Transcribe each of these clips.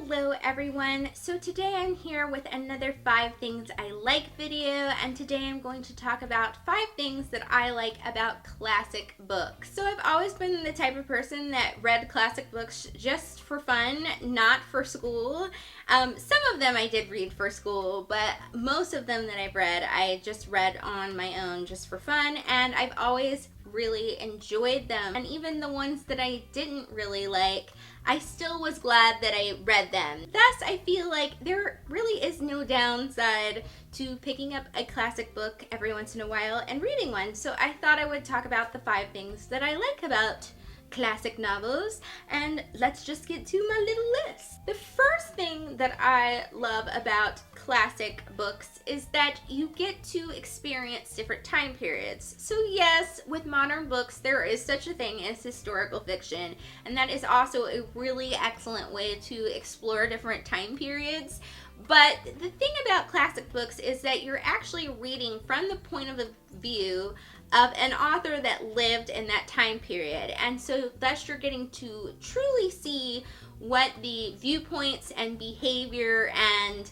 Hello everyone. So today I'm here with another 5 things I like video, and today I'm going to talk about 5 things that I like about classic books. So I've always been the type of person that read classic books just for fun, not for school. Some of them I did read for school, but most of them that I've read I just read on my own just for fun, and I've always really enjoyed them. And even the ones that I didn't really like, I still was glad that I read them. Thus, I feel like there really is no downside to picking up a classic book every once in a while and reading one. So I thought I would talk about the 5 things that I like about classic novels, and let's just get to my little list. The first thing that I love about classic books is that you get to experience different time periods. So yes, with modern books there is such a thing as historical fiction, and that is also a really excellent way to explore different time periods. But the thing about classic books is that you're actually reading from the point of view of an author that lived in that time period, and so thus you're getting to truly see what the viewpoints and behavior and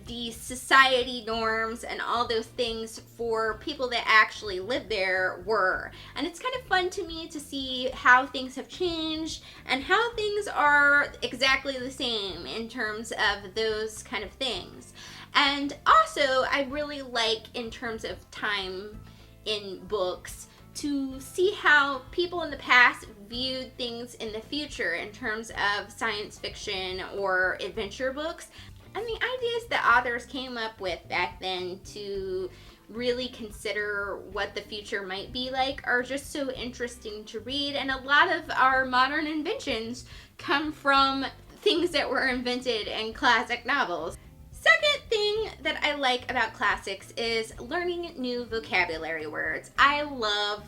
the society norms and all those things for people that actually lived there were. And it's kind of fun to me to see how things have changed and how things are exactly the same in terms of those kind of things. And also I really like, in terms of time in books, to see how people in the past viewed things in the future in terms of science fiction or adventure books. And the ideas that authors came up with back then to really consider what the future might be like are just so interesting to read. And a lot of our modern inventions come from things that were invented in classic novels. Second thing that I like about classics is learning new vocabulary words. I love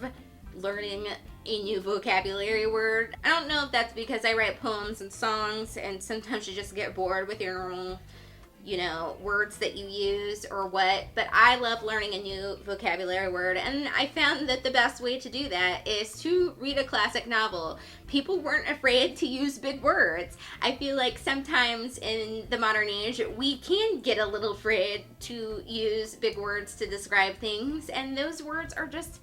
learning a new vocabulary word. I don't know if that's because I write poems and songs and sometimes you just get bored with your normal, words that you use or what, but I love learning a new vocabulary word, and I found that the best way to do that is to read a classic novel. People weren't afraid to use big words. I feel like sometimes in the modern age we can get a little afraid to use big words to describe things, and those words are just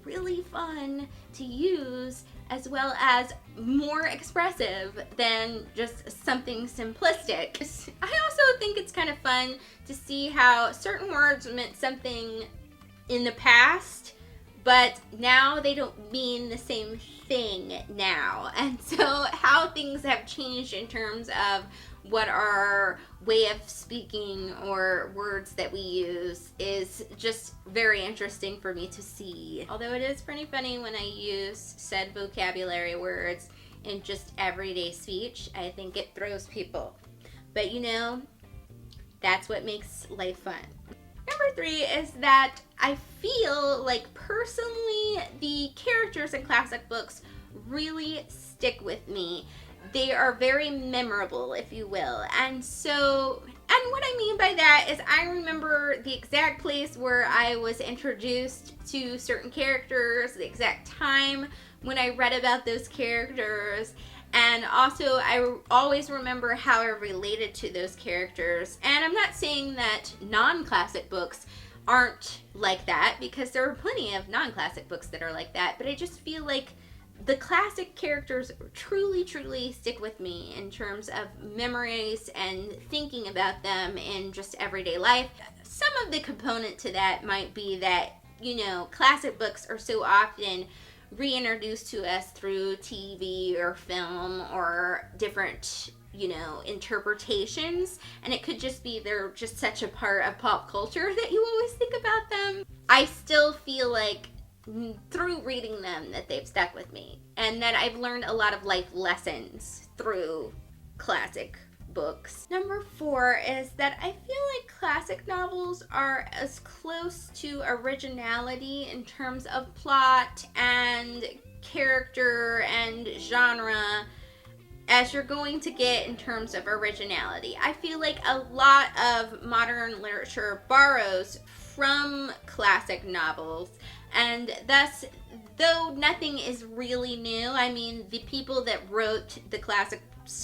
really fun to use, as well as more expressive than just something simplistic. I also think it's kind of fun to see how certain words meant something in the past, but now they don't mean the same thing now. And so how things have changed in terms of what our way of speaking or words that we use is just very interesting for me to see. Although it is pretty funny when I use said vocabulary words in just everyday speech, I think it throws people. But that's what makes life fun. Number 3 is that I feel like personally the characters in classic books really stick with me. They are very memorable, if you will. And what I mean by that is I remember the exact place where I was introduced to certain characters, the exact time when I read about those characters, and also I always remember how I related to those characters. And I'm not saying that non-classic books aren't like that, because there are plenty of non-classic books that are like that, but I just feel like the classic characters truly stick with me in terms of memories and thinking about them in just everyday life. Some of the component to that might be that, classic books are so often reintroduced to us through TV or film or different, interpretations, and it could just be they're just such a part of pop culture that you always think about them. I still feel like through reading them that they've stuck with me, and that I've learned a lot of life lessons through classic books. Number 4 is that I feel like classic novels are as close to originality in terms of plot and character and genre as you're going to get in terms of originality. I feel like a lot of modern literature borrows from classic novels, and thus, though nothing is really new, I mean, the people that wrote the classic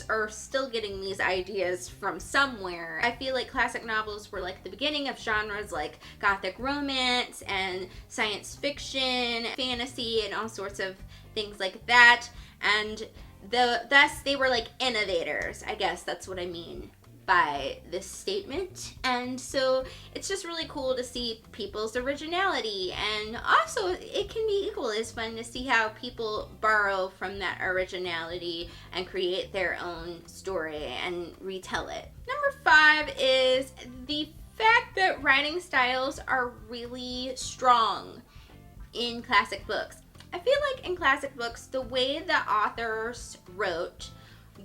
are still getting these ideas from somewhere. I feel like classic novels were like the beginning of genres like gothic romance and science fiction, fantasy, and all sorts of things like that. And thus they were like innovators. I guess that's what I mean by this statement. And so it's just really cool to see people's originality, and also it can be equally as fun to see how people borrow from that originality and create their own story and retell it. Number 5 is the fact that writing styles are really strong in classic books. I feel like in classic books, the way the authors wrote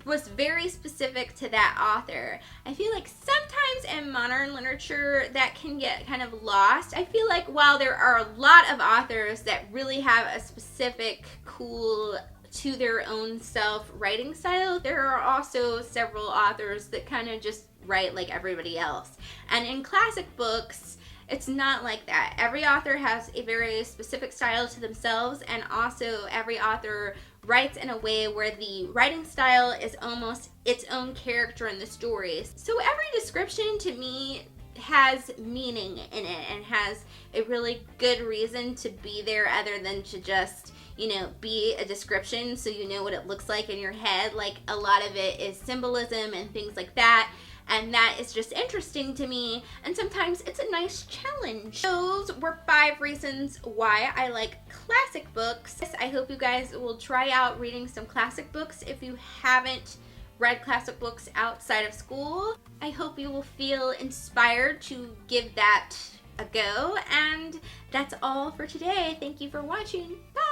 was very specific to that author. I feel like sometimes in modern literature that can get kind of lost. I feel like while there are a lot of authors that really have a specific, cool, to their own self writing style, there are also several authors that kind of just write like everybody else. And in classic books, it's not like that. Every author has a very specific style to themselves, and also every author writes in a way where the writing style is almost its own character in the stories. So every description to me has meaning in it and has a really good reason to be there, other than to just, be a description so you know what it looks like in your head. Like, a lot of it is symbolism and things like that. And that is just interesting to me, and sometimes it's a nice challenge. Those were 5 reasons why I like classic books. I hope you guys will try out reading some classic books if you haven't read classic books outside of school. I hope you will feel inspired to give that a go, and that's all for today. Thank you for watching. Bye!